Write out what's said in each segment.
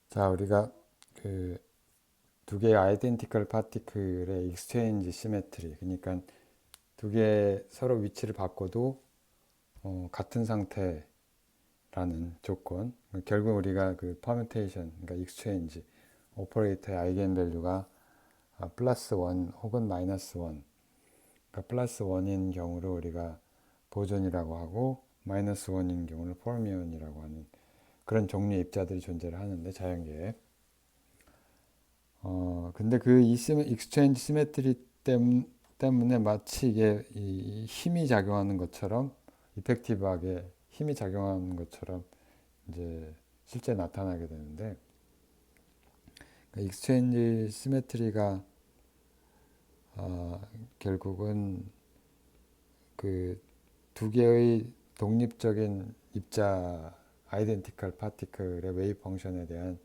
자, 우리가 그 두 개의 아이덴티컬 파티클의 익스체인지 시메트리, 그러니까 두 개의 서로 위치를 바꿔도 같은 상태라는 조건. 결국 우리가 그 퍼뮤테이션, 그러니까 익스체인지 오퍼레이터의 아이겐 밸류가 플러스 원 혹은 마이너스 원, 그러니까 플러스 원인 경우를 우리가 보존이라고 하고 마이너스 원인 경우를 포르미온이라고 하는 그런 종류의 입자들이 존재를 하는데 자연계에. 근데 그 익스체인지 시메트리 때문에 마치 이게 이 힘이 작용하는 것처럼 이펙티브하게 힘이 작용하는 것처럼 이제 실제 나타나게 되는데, 그러니까 익스체인지 시메트리가 결국은 그 두 개의 독립적인 입자 아이덴티컬 파티클의 웨이브 펑션에 대한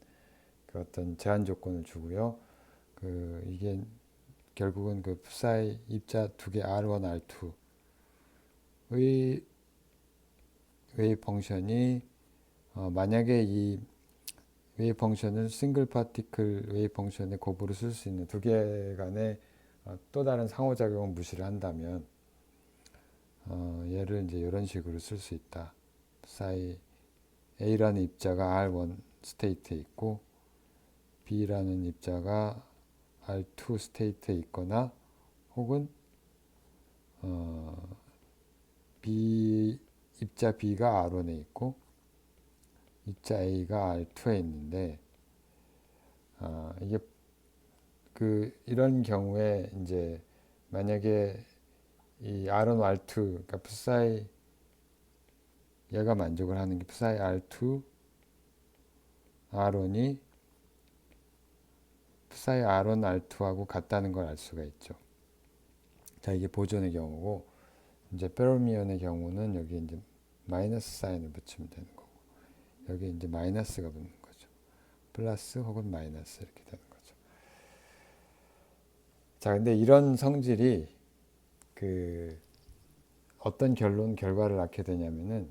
그 어떤 제한 조건을 주고요. 그 이게 결국은 그 푸사이 입자 두 개 R1, R2의 웨이브 펑션이 만약에 이 웨이브 펑션을 싱글 파티클 웨이브 펑션의 곱으로 쓸 수 있는 두 개 간의 또 다른 상호작용을 무시를 한다면 얘를 이제 이런 식으로 쓸 수 있다. 사이 A라는 입자가 R1 스테이트에 있고 B라는 입자가 R2 스테이트에 있거나 혹은 어, B 입자 B가 R1에 있고 입자 A가 R2에 있는데 이게 그 이런 경우에 이제 만약에 이 R1, R2 그러니까 푸사이 얘가 만족을 하는 게 푸사이 R2, R1이 푸사이 R1, R2하고 같다는 걸 알 수가 있죠. 자, 이게 보존의 경우고 이제 페르미온의 경우는 여기 이제 마이너스 사인을 붙이면 되는 거고 여기 이제 마이너스가 붙는 거죠. 플러스 혹은 마이너스 이렇게 되는 거죠. 자, 근데 이런 성질이 그 어떤 결과를 낳게 되냐면은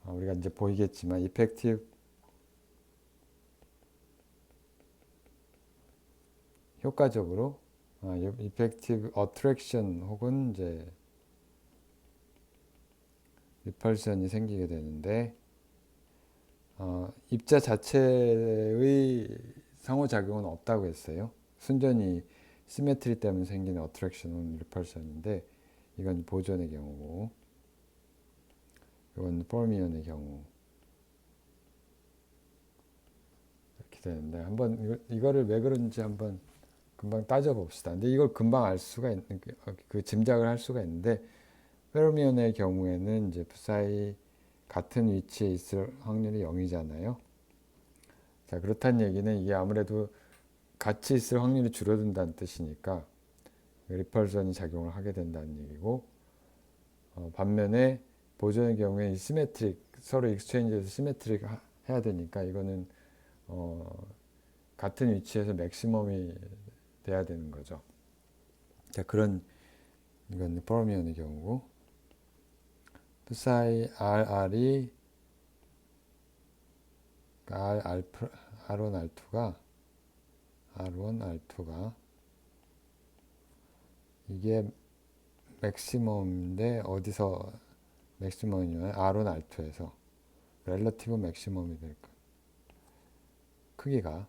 우리가 이제 보이겠지만 이펙티브 효과적으로 이펙티브 어트랙션 혹은 이제 리펄션이 생기게 되는데 입자 자체의 상호작용은 없다고 했어요. 순전히 시메트리 때문에 생기는 어트랙션은 리펄션인데 이건 보존의 경우고 이건 포미온의 경우 이렇게 되는데 한번 이거를 왜 그런지 한번 금방 따져봅시다. 근데 이걸 금방 알 수가 있는 그 짐작을 할 수가 있는데 페르미온의 경우에는 이제 푸사이 같은 위치에 있을 확률이 0이잖아요. 자, 그렇다는 얘기는 이게 아무래도 같이 있을 확률이 줄어든다는 뜻이니까 리펄전이 작용을 하게 된다는 얘기고 반면에 보존의 경우에 시메트릭 서로 익스체인지에서 시메트릭 해야 되니까 이거는 어, 같은 위치에서 맥시멈이 돼야 되는 거죠. 자, 그런 이건 포르미온의 경우고 푸사이 RR이 R1, R2가 이게 맥시멈인데 어디서 맥시멈이냐면 R1, R2에서 relati브 맥시멈이 될 거. 크기가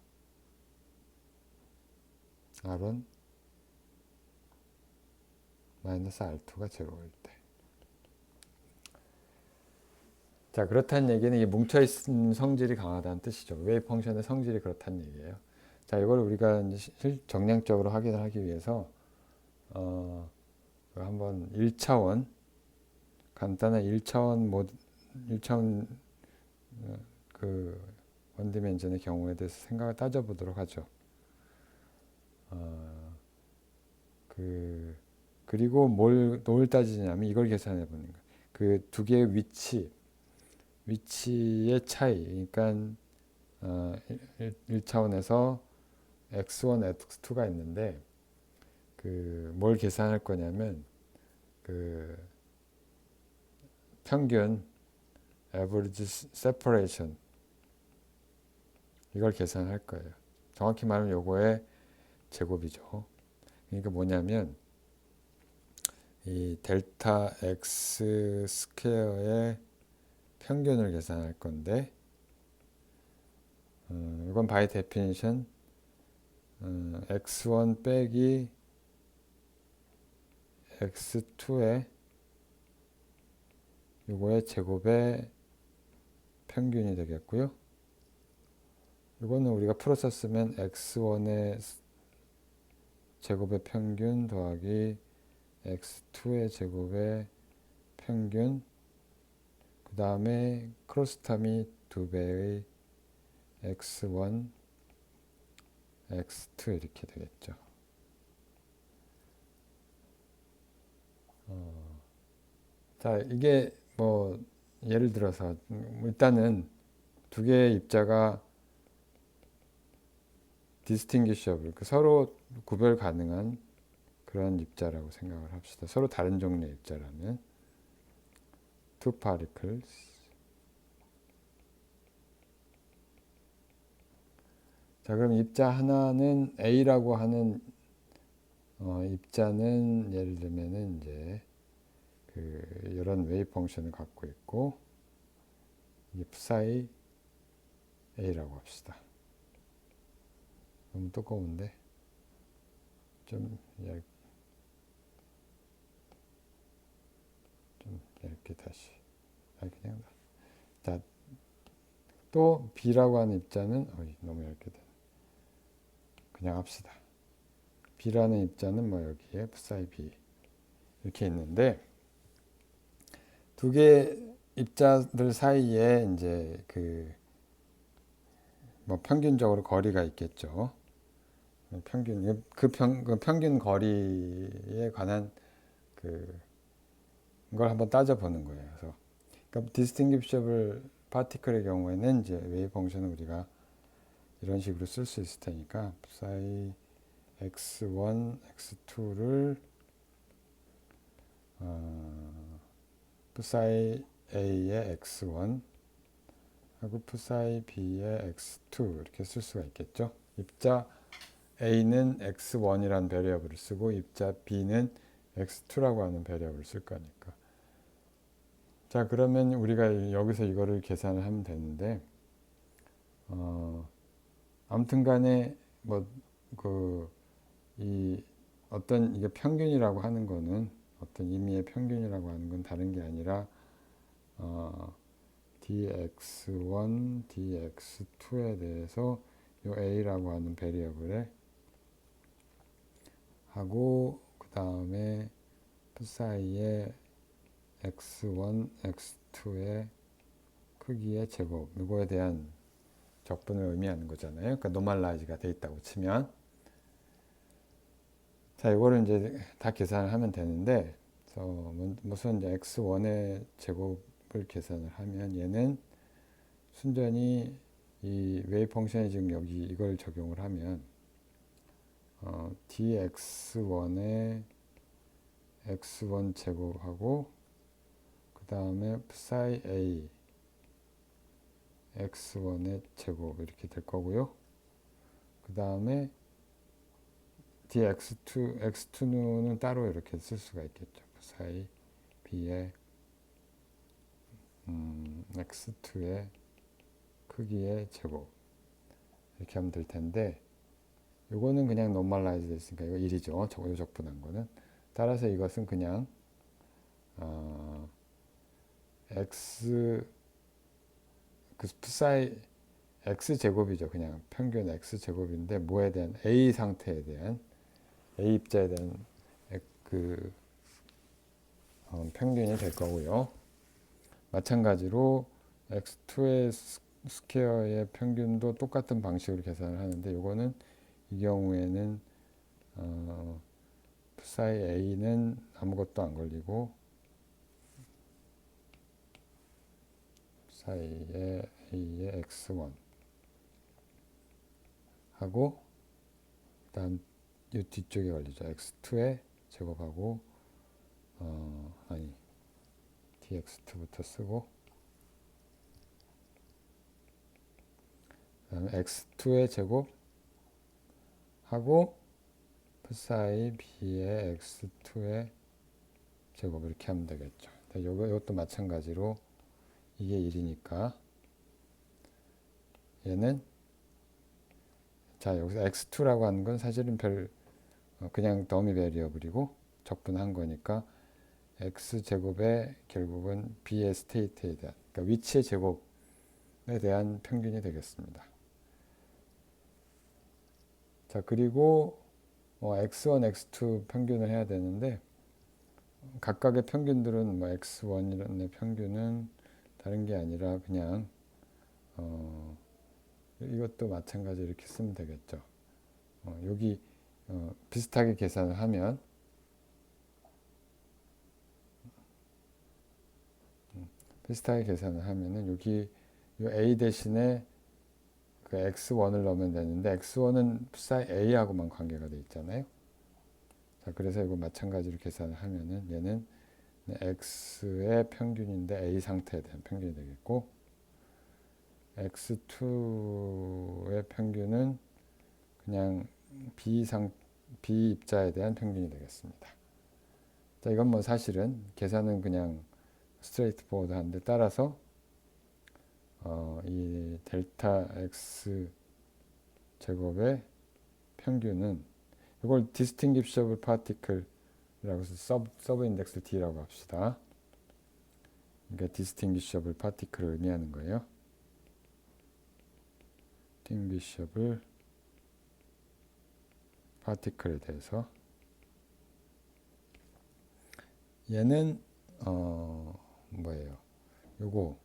R1 마이너스 R2가 제로일 때. 자, 그렇다는 얘기는 이 뭉쳐있는 성질이 강하다는 뜻이죠. 웨이브 펑션의 성질이 그렇다는 얘기예요. 자, 이걸 우리가 이제 정량적으로 확인을 하기 위해서 어, 한번 1차원 간단한 1차원 모드 1차원 그 원디멘전의 경우에 대해서 생각을 따져보도록 하죠. 그 그리고 뭘 따지냐면 이걸 계산해 보는 거예요. 그 두 개의 위치의 차이. 그러니까 1차원에서 x1, x2가 있는데 그 뭘 계산할 거냐면 그 평균 average separation 이걸 계산할 거예요. 정확히 말하면 요거의 제곱이죠. 그러니까 뭐냐면 이 델타 x 스퀘어의 평균을 계산할 건데 이건 by definition x1 빼기 x2의 요거의 제곱의 평균이 되겠고요. 이거는 우리가 풀어서 쓰면 x1의 제곱의 평균 더하기 x2의 제곱의 평균, 그 다음에 크로스텀이 2배의 x1, x2 이렇게 되겠죠. 자, 이게 뭐 예를 들어서 일단은 두 개의 입자가 distinguishable, 서로 구별 가능한 그런 입자라고 생각을 합시다. 서로 다른 종류의 입자라면 two particles. 자, 그럼 입자 하나는 A라고 하는 입자는 예를 들면은 이제 이런 웨이브 펑션을 갖고 있고 이 psi A라고 합시다. 너무 두꺼운데 좀 얇게 다시 그냥 자, 또 B라고 하는 입자는 너무 얇게 돼. 그냥 합시다. B라는 입자는 뭐 여기에 psi B 이렇게 있는데 두 개 입자들 사이에 이제 뭐 평균적으로 거리가 있겠죠. 그 평균 거리에 관한 걸 한번 따져보는 거예요. 그래서 그러니까 distinguishable particle의 경우에는 이제 웨이브 펑션을 우리가 이런 식으로 쓸 수 있을 테니까 psi x1, x2를 psi a의 x1 하고 psi b의 x2 이렇게 쓸 수가 있겠죠. 입자 a는 x1이라는 베리어블을 쓰고 입자 b는 x2라고 하는 베리어블을 쓸 거니까. 자, 그러면 우리가 여기서 이거를 계산을 하면 되는데 아무튼 간에 이 어떤 이게 평균이라고 하는 거는 어떤 의미의 평균이라고 하는 건 다른 게 아니라 dx1, dx2에 대해서 요 a라고 하는 베리어블에 하고 그 다음에 psi의 x1, x2의 크기의 제곱 이거에 대한 적분을 의미하는 거잖아요. 그러니까 노멀라이즈가 돼 있다고 치면 자, 이거를 이제 다 계산을 하면 되는데 무슨 이제 x1의 제곱을 계산을 하면 얘는 순전히 이 웨이브 펑션이 지금 여기 이걸 적용을 하면 dx1의 x1 제곱하고 그 다음에 psi a x1의 제곱 이렇게 될 거고요. 그 다음에 dx2, x2는 따로 이렇게 쓸 수가 있겠죠. psi b의 x2의 크기의 제곱 이렇게 하면 될 텐데 요거는 그냥 노멀라이즈 됐으니까 이거 1이죠. 요 적분한 거는. 따라서 이것은 그냥 x psi x 제곱이죠. 그냥 평균 x 제곱인데 뭐에 대한 a 상태에 대한 a 입자에 대한 평균이 될 거고요. 마찬가지로 x2의 스퀘어의 평균도 똑같은 방식으로 계산을 하는데 이거는 이 경우에는 psi a는 아무것도 안 걸리고 psi의 a의 x1 하고 그다음 이 뒤쪽에 걸리죠. x2의 제곱하고 dx2부터 쓰고 그 다음에 다음에 x2의 제곱 하고 psi b의 x2의 제곱 이렇게 하면 되겠죠. 이것도 마찬가지로 이게 1이니까 얘는 자 여기서 x2라고 하는 건 사실은 그냥 더미 베리어블이고 적분한 거니까 x제곱의 결국은 b의 스테이트에 대한 그러니까 위치의 제곱에 대한 평균이 되겠습니다. 자 그리고 x1, x2 평균을 해야 되는데 각각의 평균들은 x1의 평균은 다른 게 아니라 그냥 이것도 마찬가지 이렇게 쓰면 되겠죠. 여기 비슷하게 계산을 하면 여기 요 a 대신에 그 x1을 넣으면 되는데 x1은 psi a하고만 관계가 돼 있잖아요. 자 그래서 이거 마찬가지로 계산을 하면은 얘는 x의 평균인데 a 상태에 대한 평균이 되겠고 x2의 평균은 그냥 b 입자에 대한 평균이 되겠습니다. 자 이건 뭐 사실은 계산은 그냥 스트레이트 포워드한데 따라서 이 델타 x 제곱의 평균은 이걸 distinguishable particle이라고 해서 서브 인덱스 D라고 합시다. 그러니까 distinguishable particle을 의미하는 거예요. distinguishable particle에 대해서 얘는 뭐예요? 요거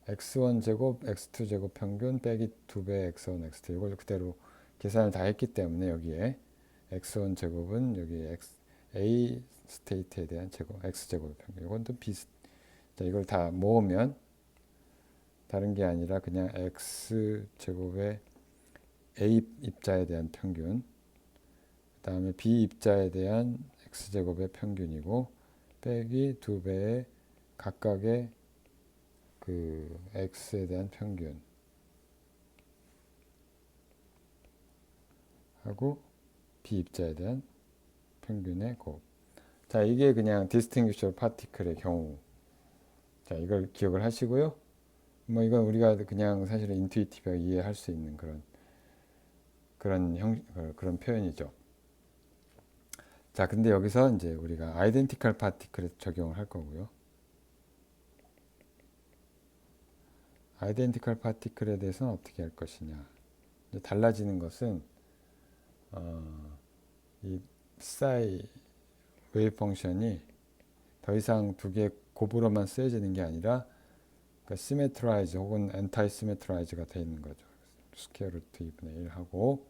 x1 제곱, x2 제곱 평균 빼기 2배 x1, x2 이걸 그대로 계산을 다 했기 때문에 여기에 x1 제곱은 여기 a 스테이트에 대한 제곱, x 제곱의 평균 이건 또 자, 이걸 다 모으면 다른 게 아니라 그냥 x 제곱의 a 입자에 대한 평균 그 다음에 b 입자에 대한 x 제곱의 평균이고 빼기 2배의 각각의 그 x에 대한 평균 하고 b 입자에 대한 평균의 곱. 자 이게 그냥 distinguishable particle의 경우. 자 이걸 기억을 하시고요. 뭐 이건 우리가 그냥 사실은 인투이티브하게 이해할 수 있는 그런 표현이죠. 자 근데 여기서 이제 우리가 identical particle에 적용을 할 거고요. identical particle에 대해서는 어떻게 할 것이냐. 이제 달라지는 것은 이 psi 웨이브 펑션이 더 이상 두 개 곱으로만 쓰여지는 게 아니라 그러니까 시메트라이즈 혹은 엔타이 시메트라이즈가 되어 있는 거죠. 스퀘어 루트 2분의 1 하고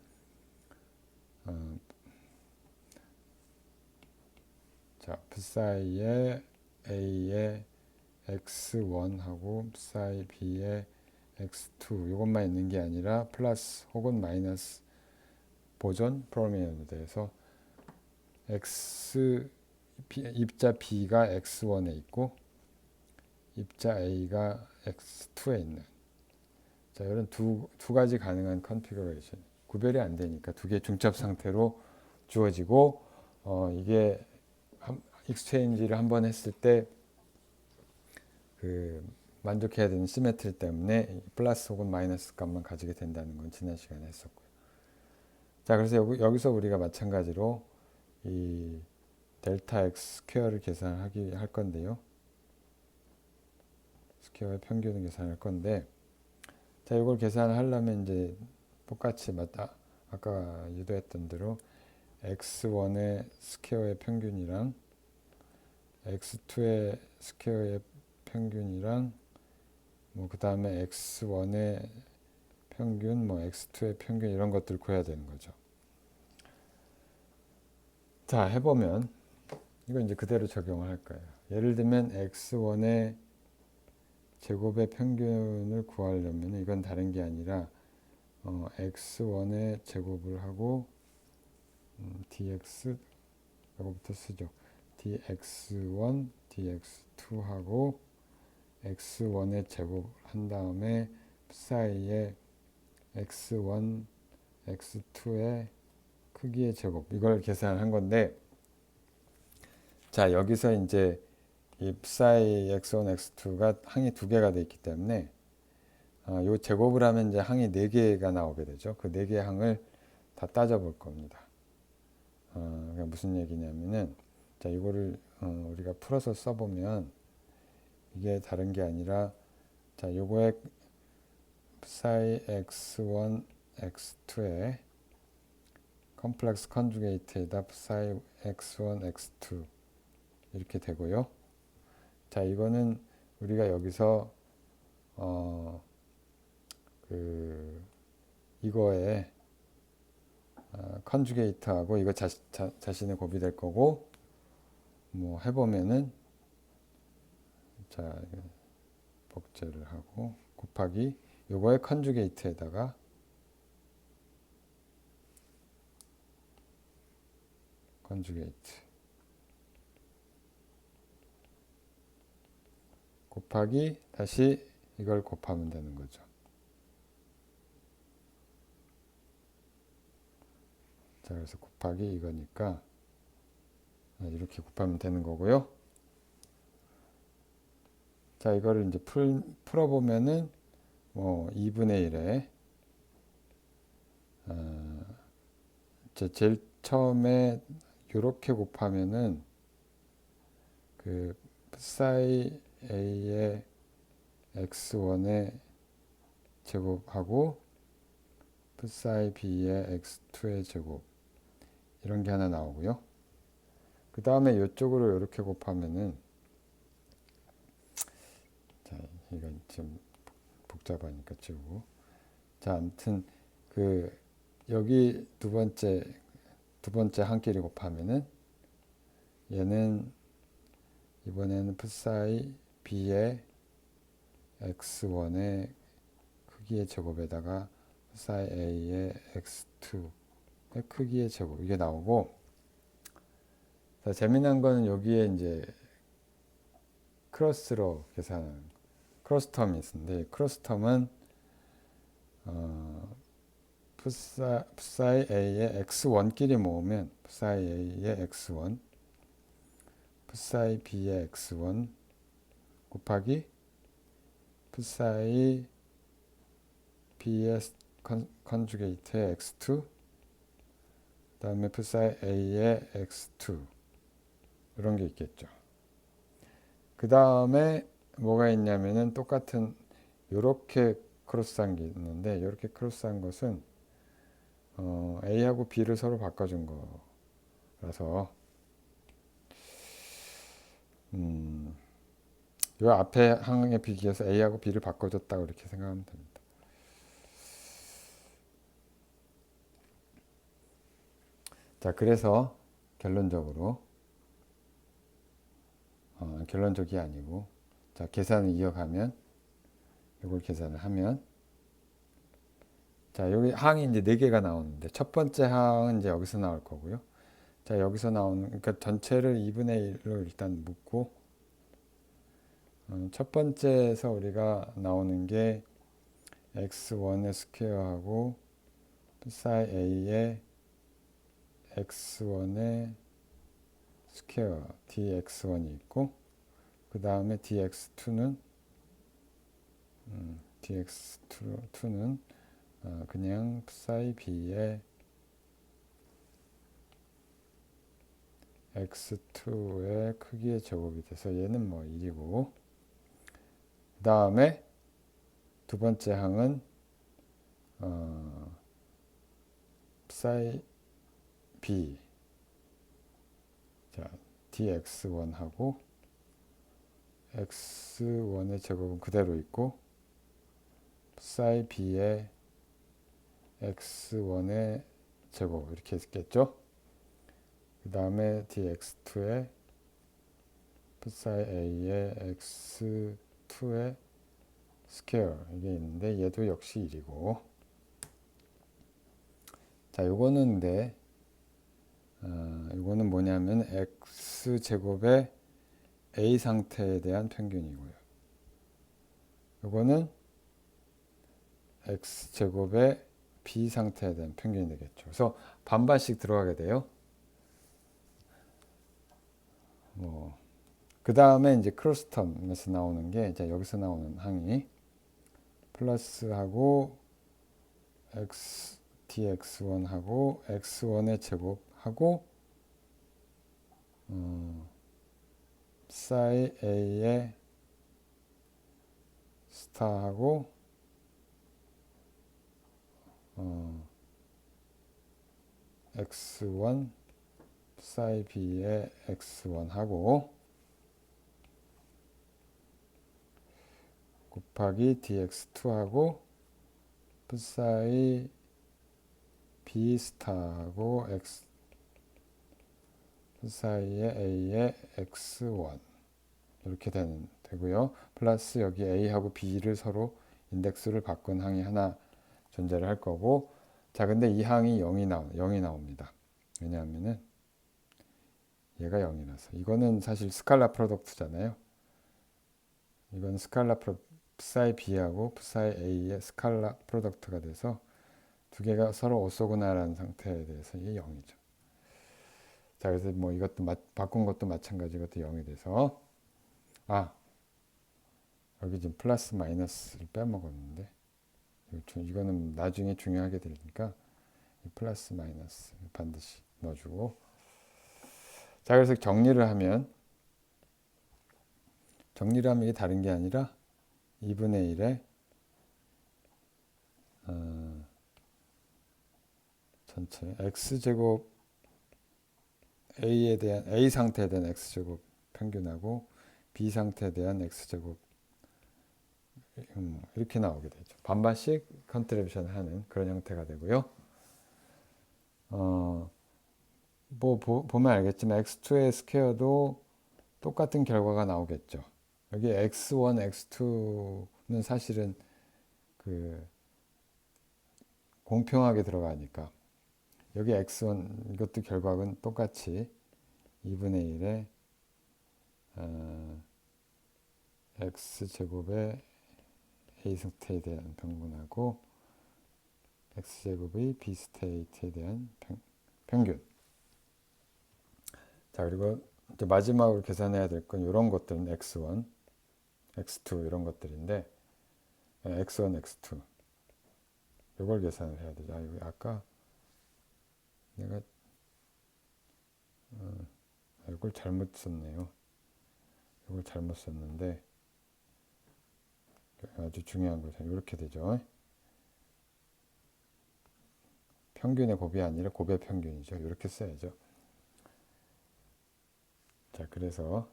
자 psi의 a의 x1 하고 psi b의 x2 이것만 있는 게 아니라 플러스 혹은 마이너스 보존 프로미엄에 대해서 입자 b가 x1에 있고 입자 a가 x2에 있는 자 이런 두 가지 가능한 컨피그레이션 구별이 안 되니까 두 개 중첩 상태로 주어지고 이게 익스체인지를 한번 했을 때 그 만족해야 되는 시메트리 때문에 플러스 혹은 마이너스 값만 가지게 된다는 건 지난 시간에 했었고요. 자 그래서 여기서 우리가 마찬가지로 이 델타 x 스퀘어를 할 건데요. 스퀘어의 평균을 계산할 건데 자 이걸 계산을 하려면 이제 똑같이 아까 유도했던 대로 x1의 스퀘어의 평균이랑 x2의 스퀘어의 평균이랑 뭐 그 다음에 x1의 평균, 뭐 x2의 평균 이런 것들 구해야 되는 거죠. 자 해보면 이거 이제 그대로 적용을 할 거예요. 예를 들면 x1의 제곱의 평균을 구하려면 이건 다른 게 아니라 x1의 제곱을 하고 dx 이거부터 쓰죠. dx1, dx2 하고 x1의 제곱 한 다음에 psi의 x1, x2의 크기의 제곱 이걸 계산한 건데 자 여기서 이제 이 psi x1, x2가 항이 두 개가 돼 있기 때문에 요 제곱을 하면 이제 항이 네 개가 나오게 되죠. 그 네 개의 항을 다 따져볼 겁니다. 그러니까 무슨 얘기냐면은 자 이거를 우리가 풀어서 써보면 이게 다른 게 아니라 자 요거의 psi x1, x2의 컴플렉스 컨주게이트에다 psi x1, x2 이렇게 되고요. 자 이거는 우리가 여기서 이거에 컨주게이트하고 이거 자신의 곱이 될 거고 뭐 해보면은 자 복제를 하고 곱하기 요거의 컨주게이트에다가 컨주게이트 곱하기 다시 이걸 곱하면 되는 거죠. 자 그래서 곱하기 이거니까 이렇게 곱하면 되는 거고요. 자 이거를 이제 풀어보면은 뭐 2분의 1에 제일 처음에 이렇게 곱하면은 그 psi a의 x1의 제곱하고 psi b의 x2의 제곱 이런 게 하나 나오고요. 그 다음에 이쪽으로 이렇게 곱하면은 자 이건 좀 복잡하니까 지우고 자 아무튼 그 여기 두 번째 한 끼리 곱하면은 얘는 이번에는 psi b의 x1의 크기의 제곱에다가 psi a의 x2의 크기의 제곱 이게 나오고 자, 재미난 거는 여기에 이제 크로스로 계산하는 크로스 텀이 있는데 크로스 텀은 psi a의 x1끼리 모으면 psi a의 x1 psi b의 x1 곱하기 psi b의 컨주게이트의 x2 그 다음에 psi a의 x2 이런 게 있겠죠. 그 다음에 뭐가 있냐면은 똑같은 요렇게 크로스한 게 있는데 이렇게 크로스한 것은 A하고 B를 서로 바꿔준 거라서 요 앞에 항에 비교해서 A하고 B를 바꿔줬다고 이렇게 생각하면 됩니다. 자 그래서 결론적으로 결론적이 아니고 자 계산을 이어가면 이걸 계산을 하면 자 여기 항이 이제 4개가 나오는데 첫 번째 항은 이제 여기서 나올 거고요. 자 여기서 나오는 그러니까 전체를 2분의 1로 일단 묶고 첫 번째에서 우리가 나오는 게 x1의 스퀘어하고 psi a의 x1의 스퀘어 dx1이 있고 그 다음에 dx2는 그냥 psi b의 x2의 크기의 제곱이 돼서 얘는 뭐 1이고 그 다음에 두 번째 항은 psi b 자 dx1하고 x1의 제곱은 그대로 있고 psi b의 x1의 제곱 이렇게 있겠죠. 그 다음에 dx2의 psi a의 x2의 스퀘어 이게 있는데 얘도 역시 1이고 자 요거는 근데 이거는 뭐냐면 x제곱의 a 상태에 대한 평균이고요. 이거는 x제곱의 b 상태에 대한 평균이 되겠죠. 그래서 반반씩 들어가게 돼요. 그 다음에 이제 크로스텀에서 나오는 게 이제 여기서 나오는 항이 플러스하고 x dx1하고 x1의 제곱하고 psi a의 스타하고 x1 psi b의 x1하고 곱하기 dx2하고 psi b 스타하고 x psi의 a의 x1 이렇게 되고요. 플러스 여기 a하고 b를 서로 인덱스를 바꾼 항이 하나 존재를 할 거고, 자 근데 이 항이 0이 나옵니다. 왜냐하면은 얘가 0이라서. 이거는 사실 스칼라 프로덕트잖아요. 이건 스칼라 psi b하고 psi a의 스칼라 프로덕트가 돼서 두 개가 서로 오소고나라는 상태에 대해서 이게 0이죠. 자 그래서 뭐 이것도 바꾼 것도 마찬가지, 이것도 0이 돼서 여기 지금 플러스 마이너스를 빼먹었는데 이거는 나중에 중요하게 되니까 플러스 마이너스 반드시 넣어주고, 자 그래서 정리를 하면 이게 다른 게 아니라 2분의 1에 전체 x제곱 a에 대한 a 상태에 대한 x제곱 평균하고 b 상태에 대한 x제곱 이렇게 나오게 되죠. 반반씩 컨트리뷰션 하는 그런 형태가 되고요. 보면 알겠지만 x2의 스퀘어도 똑같은 결과가 나오겠죠. 여기 x1, x2는 사실은 그 공평하게 들어가니까 여기 x1 이것도 결과는 똑같이 2분의 1에 x제곱의 a 스테이트에 대한 평균하고 x제곱의 b 스테이트에 대한 평균. 자 그리고 이제 마지막으로 계산해야 될 건 이런 것들은 x1, x2 이런 것들인데 x1, x2 이걸 계산을 해야 되죠. 이거 아까 내가 이걸 잘못 썼네요. 이걸 잘못 썼는데 아주 중요한 거죠. 이렇게 되죠. 평균의 곱이 아니라 곱의 평균이죠. 이렇게 써야죠. 자, 그래서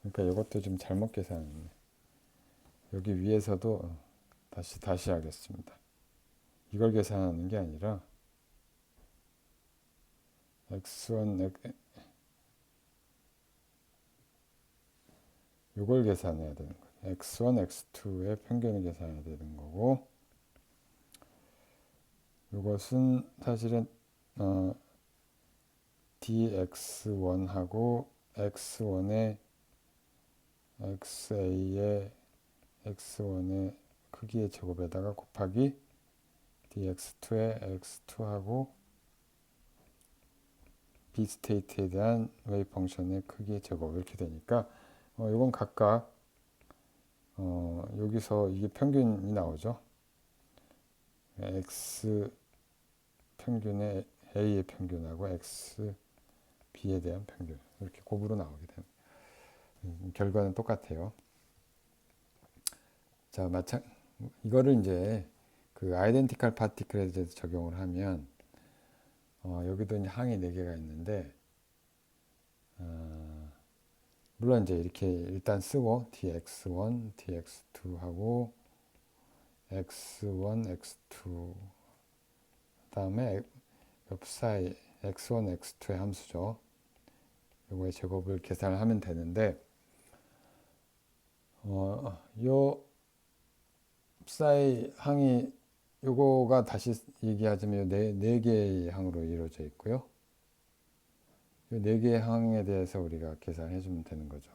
그러니까 이것도 좀 잘못 계산했네. 여기 위에서도 다시 하겠습니다. 이걸 계산하는 게 아니라 x1 이걸 계산해야 되는 거예요. x1, x2의 평균을 계산해야 되는 거고, 이것은 사실은 dx1하고 x1의 xa의 x1의 크기의 제곱에다가 곱하기 dx2의 x2하고 b 스테이트에 대한 웨이브 펑션의 크기의 제곱 이렇게 되니까 이건 각각 여기서 이게 평균이 나오죠. x 평균의 a의 평균하고 x b에 대한 평균 이렇게 곱으로 나오게 됩니다. 결과는 똑같아요. 자, 이거를 이제 그 아이덴티컬 파티클에 대해서 적용을 하면 여기도 이제 항이 4개가 있는데 물론 이제 이렇게 일단 쓰고 dx1, dx2 하고 x1, x2 다음에 옆 사이 x1, x2의 함수죠. 요거의 제곱을 계산을 하면 되는데 요 사이 항이 요거가 다시 얘기하자면 네 개의 항으로 이루어져 있고요. 이 4개의 항에 대해서 우리가 계산해 주면 되는 거죠.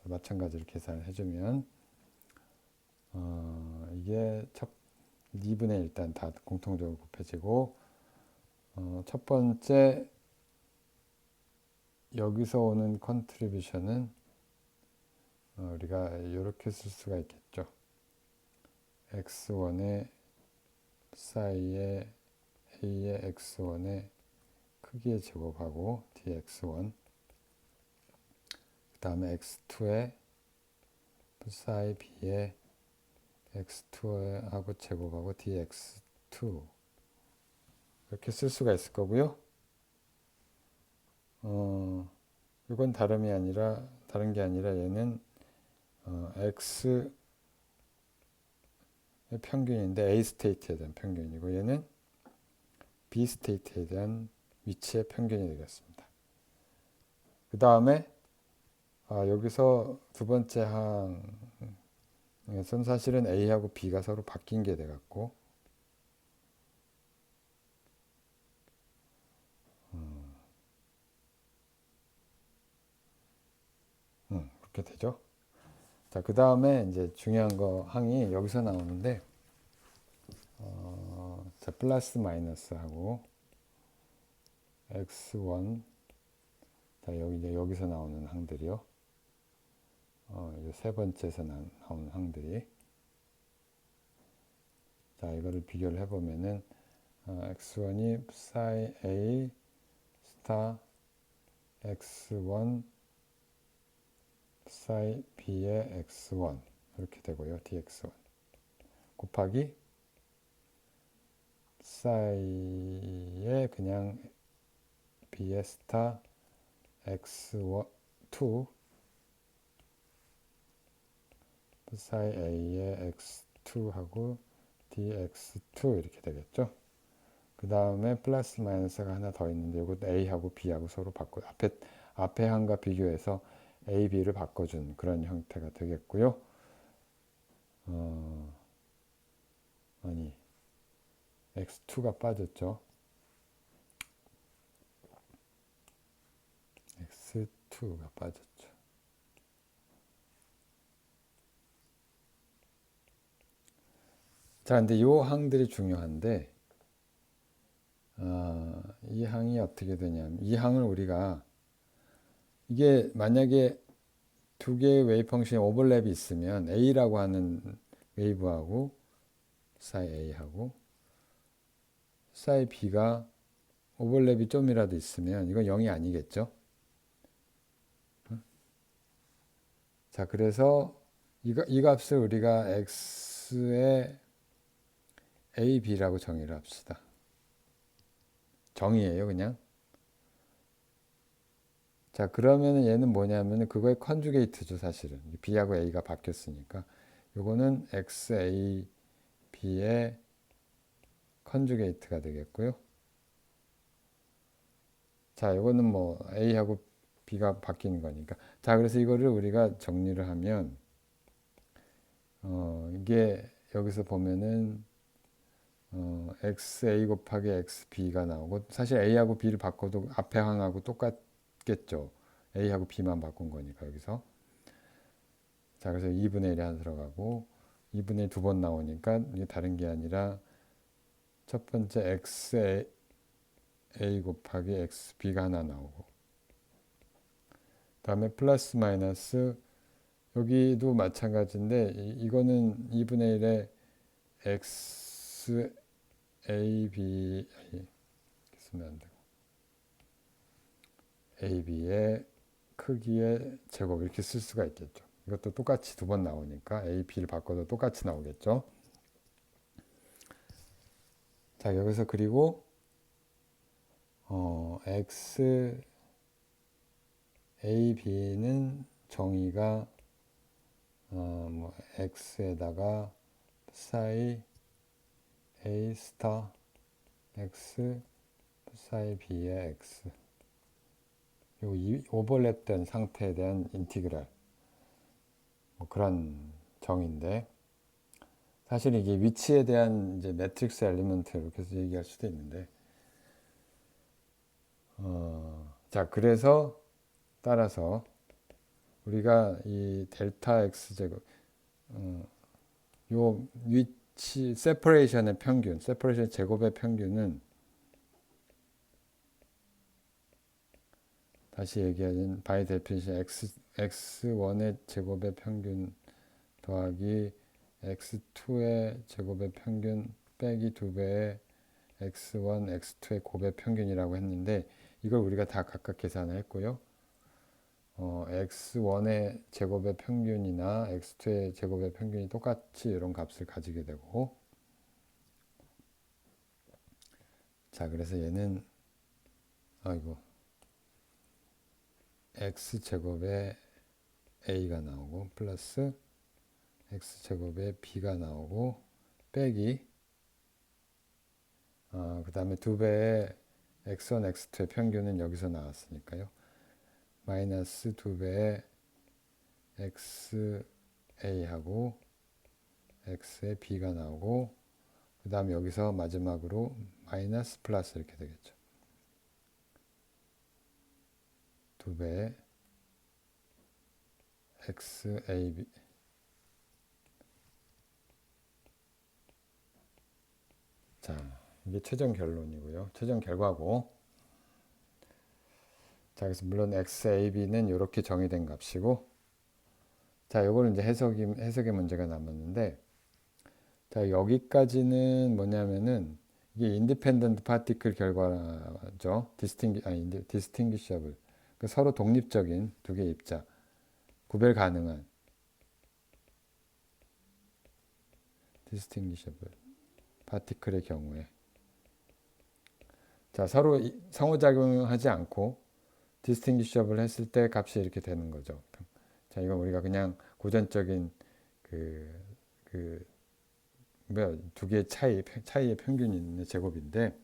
마찬가지로 계산을 해주면 이게 2분의 1 일단 다 공통적으로 곱해지고 첫 번째 여기서 오는 컨트리뷰션은 우리가 이렇게 쓸 수가 있겠죠. x1의 사이에 a의 x1의 크기의 제곱하고 dx1 그 다음에 x2의 사이 b의 x2하고 제곱하고 dx2 이렇게 쓸 수가 있을 거고요. 이건 다른 게 아니라 얘는 x의 평균인데 A 스테이트에 대한 평균이고 얘는 B 스테이트에 대한 위치의 평균이 되겠습니다. 그 다음에 여기서 두 번째 항에서는 사실은 A하고 B가 서로 바뀐 게 돼갖고 그렇게 되죠. 자, 그 다음에 이제 중요한 항이 여기서 나오는데 자, 플러스 마이너스하고 x1 자, 여기서 나오는 항들이요. 이제 세 번째에서 나오는 항들이 자, 이거를 비교를 해보면은 x1이 psi a 스타 x1 psi b의 x1 이렇게 되고요. dx1 곱하기 psi의 그냥 b의 스타 x2 psi a의 x2하고 dx2 이렇게 되겠죠. 그 다음에 플러스 마이너스가 하나 더 있는데 이것도 a하고 b하고 서로 앞에 항과 비교해서 a, b를 바꿔준 그런 형태가 되겠고요. 아니 x2가 빠졌죠. x2가 빠졌죠. 자, 근데 이 항들이 중요한데 이 항이 어떻게 되냐면 이 항을 우리가 이게 만약에 두 개의 웨이브 펑션이 오버랩이 있으면 A라고 하는 웨이브하고 사이 A하고 사이 B가 오버랩이 좀이라도 있으면 이건 0이 아니겠죠. 자, 그래서 이 값을 우리가 x의 a, b라고 정의를 합시다. 정의예요, 그냥. 자, 그러면 얘는 뭐냐면 그거의 컨주게이트죠, 사실은. b하고 a가 바뀌었으니까. 요거는 x, a, b의 컨주게이트가 되겠고요. 자, 요거는 뭐 a하고 b가 바뀌는 거니까. 자, 그래서 이거를 우리가 정리를 하면 이게 여기서 보면은 xa 곱하기 xb가 나오고 사실 a하고 b를 바꿔도 앞에 항하고 똑같겠죠. a하고 b만 바꾼 거니까 여기서. 자, 그래서 2분의 1이 하나 들어가고 2분의 1 두 번 나오니까 이게 다른 게 아니라 첫 번째 xa 곱하기 xb가 하나 나오고 다음에 플러스 마이너스 여기도 마찬가지인데 이거는 2분의 1에 x a, b 쓰면 안 되고 a, b의 크기의 제곱 이렇게 쓸 수가 있겠죠. 이것도 똑같이 두 번 나오니까 a, b를 바꿔도 똑같이 나오겠죠. 자, 여기서 그리고 x a, b는 정의가 뭐 x에다가 psi a 스타 x psi b의 x 요 오버랩된 상태에 대한 인티그랄 뭐 그런 정의인데 사실 이게 위치에 대한 이제 매트릭스 엘리먼트 이렇게 해서 얘기할 수도 있는데 자, 그래서 따라서 우리가 이 델타 x 제곱 요 위치 세퍼레이션의 평균, 세퍼레이션 제곱의 평균은 다시 얘기하면 바이 데피니션 x1의 제곱의 평균 더하기 x2의 제곱의 평균 빼기 2배의 x1, x2의 곱의 평균이라고 했는데 이걸 우리가 다 각각 계산을 했고요. x1의 제곱의 평균이나 x2의 제곱의 평균이 똑같이 이런 값을 가지게 되고, 자 그래서 얘는 x제곱에 a가 나오고 플러스 x제곱에 b가 나오고 빼기 그 다음에 2배의 x1, x2의 평균은 여기서 나왔으니까요. 마이너스 2배의 xa하고 x의 b가 나오고 그 다음에 여기서 마지막으로 마이너스 플러스 이렇게 되겠죠. 2배의 xab 자 이게 최종 결론이고요. 최종 결과고, 자 그래서 물론 xab는 이렇게 정의된 값이고, 자 요거는 이제 해석의 문제가 남았는데, 자 여기까지는 뭐냐면은 이게 인디펜던트 파티클 결과죠. 디스팅기셔블 서로 독립적인 두 개의 입자, 구별 가능한 디스팅기셔블 파티클의 경우에, 자 서로 상호작용하지 않고 디스팅기셔블 했을 때 값이 이렇게 되는 거죠. 자 이건 우리가 그냥 고전적인 두 개의 차이의 평균의 제곱인데,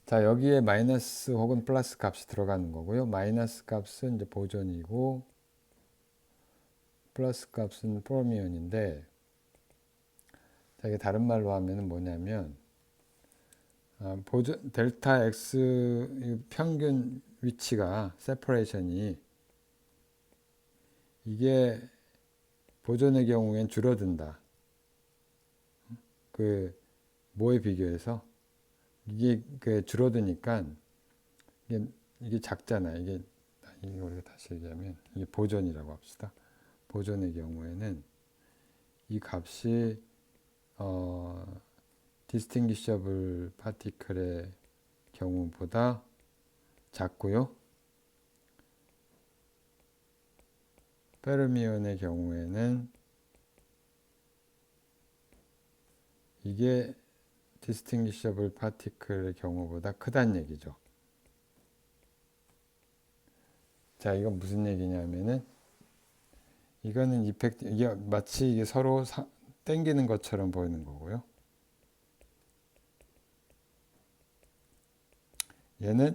자 여기에 마이너스 혹은 플러스 값이 들어가는 거고요. 마이너스 값은 이제 보존이고 플러스 값은 포미온인데, 자 이게 다른 말로 하면은 뭐냐면 델타 x 평균 위치가 세퍼레이션이 이게 보존의 경우엔 줄어든다. 그 뭐에 비교해서 이게 줄어드니까 이게 작잖아. 이게 우리가 다시 얘기하면 이게 보존이라고 합시다. 보존의 경우에는 이 값이 디스팅기셔블 파티클의 경우보다 작고요. 페르미온의 경우에는 이게 디스팅기셔블 파티클의 경우보다 크다는 얘기죠. 자, 이건 무슨 얘기냐면은 이거는 이게 마치 이게 서로 땡기는 것처럼 보이는 거고요. 얘는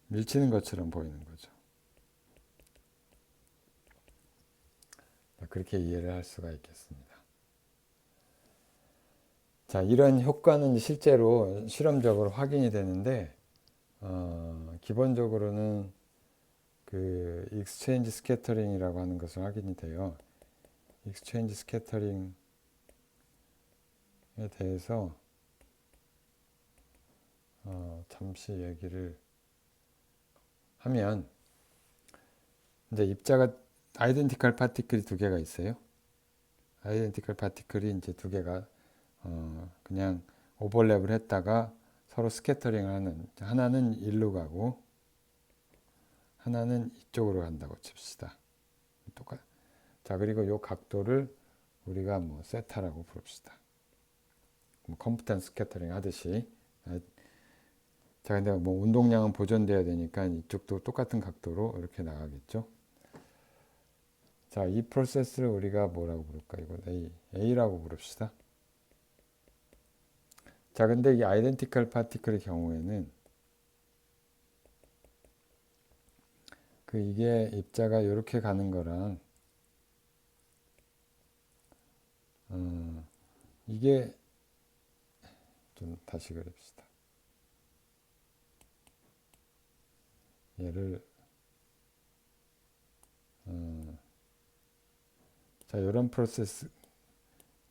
밀치는 것처럼 보이는 거죠. 그렇게 이해를 할 수가 있겠습니다. 자, 이런 효과는 실제로 실험적으로 확인이 되는데, 기본적으로는 그 익스체인지 스캐터링이라고 하는 것을 확인이 돼요. 익스체인지 스캐터링에 대해서 잠시 얘기를 하면, 이제 입자가 아이덴티컬 파티클이 두 개가 있어요. 아이덴티컬 파티클이 이제 두 개가 그냥 오버랩을 했다가 서로 스캐터링을 하는, 하나는 일로 가고 하나는 이쪽으로 간다고 칩시다. 자, 그리고 이 각도를 우리가 뭐 세타라고 부릅시다. 뭐 컴퓨턴 스캐터링 하듯이. 자, 근데 뭐 운동량은 보존돼야 되니까 이쪽도 똑같은 각도로 이렇게 나가겠죠. 자, 이 프로세스를 우리가 뭐라고 부를까? 이건 A라고 부릅시다. 자, 근데 이 아이덴티컬 파티클의 경우에는 이게 입자가 이렇게 가는 거랑 이게 좀 다시 그립시다. 얘를 자, 이런 프로세스.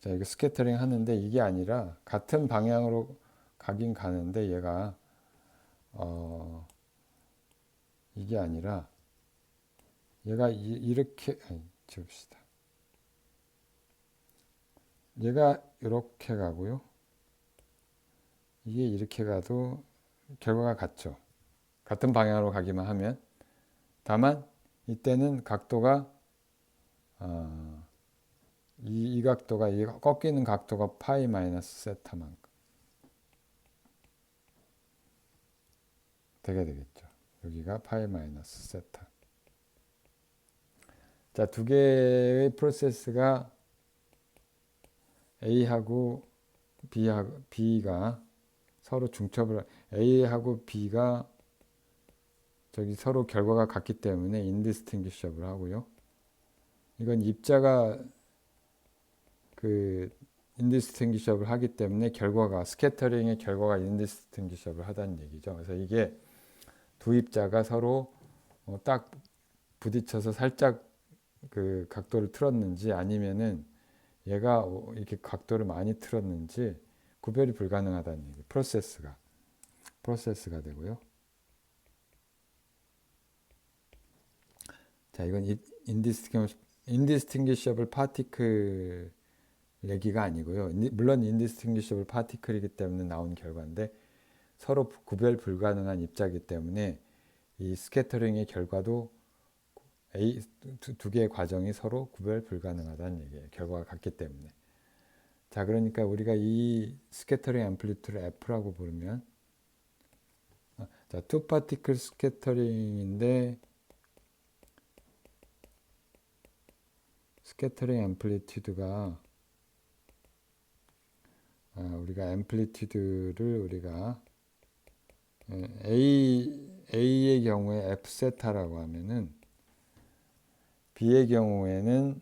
자, 이거 스캐터링 하는데 이게 아니라 같은 방향으로 가긴 가는데 얘가 이게 아니라 얘가 이렇게 지웁시다. 얘가 이렇게 가고요. 이게 이렇게 가도 결과가 같죠. 같은 방향으로 가기만 하면. 다만 이때는 각도가 이 각도가 이 꺾이는 각도가 파이 마이너스 세타만큼 되게 되겠죠. 여기가 파이 마이너스 세타. 자, 두 개의 프로세스가 A하고 B가 서로 중첩을 A하고 B가 저기 서로 결과가 같기 때문에 인디스팅기셔블 하고요. 이건 입자가 그 인디스팅기셔블 하기 때문에 결과가 스캐터링의 결과가 인디스팅기셔블 하다는 얘기죠. 그래서 이게 두 입자가 서로 딱 부딪혀서 살짝 그 각도를 틀었는지 아니면은 얘가 이렇게 각도를 많이 틀었는지 구별이 불가능하다는 얘기. 프로세스가 되고요. 자, 이건 인디스팅기셔블 파티클 얘기가 아니고요. 물론 인디스팅기셔블 파티클이기 때문에 나온 결과인데 서로 구별 불가능한 입자이기 때문에 이 스캐터링의 결과도 두 개의 과정이 서로 구별 불가능하다는 얘기예요. 결과가 같기 때문에. 자, 그러니까 우리가 이 스캐터링 앰플리튜드를 F라고 부르면 자, 투 파티클 스캐터링인데 스캐터링 앰플리튜드가 우리가 앰플리튜드를 우리가 A의 경우에 F 세타라고 하면은 B의 경우에는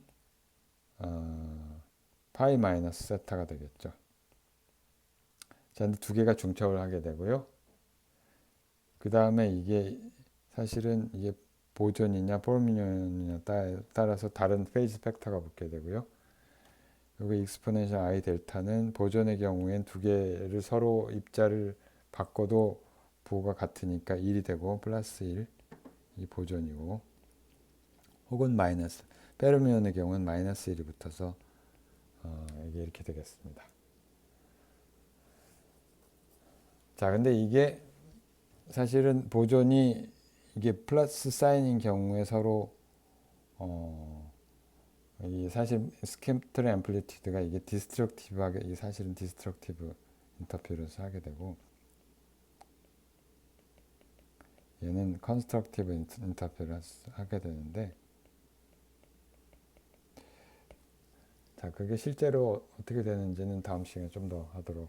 파이 마이너스 세타가 되겠죠. 자, 두 개가 중첩을 하게 되고요. 그 다음에 이게 사실은 이게 보존이냐 포르미뇽이냐 따라서 다른 페이즈 팩터가 붙게 되고요. 여기 익스포넨셜 I 델타는 보존의 경우엔 두 개를 서로 입자를 바꿔도 부호가 같으니까 1이 되고 플러스 1, 이 보존이고, 혹은 마이너스, 페르미온의 경우는 마이너스 1이 붙어서 이게 이렇게 되겠습니다. 자, 근데 이게 사실은 보존이 이게 플러스 사인인 경우에 서로 이 사실 스캐터링 앰플리튜드가 이게 디스트럭티브하게, 이게 사실은 디스트럭티브 인터ference 하게 되고, 얘는 컨스트럭티브 인터ference 하게 되는데, 자, 그게 실제로 어떻게 되는지는 다음 시간에 좀 더 하도록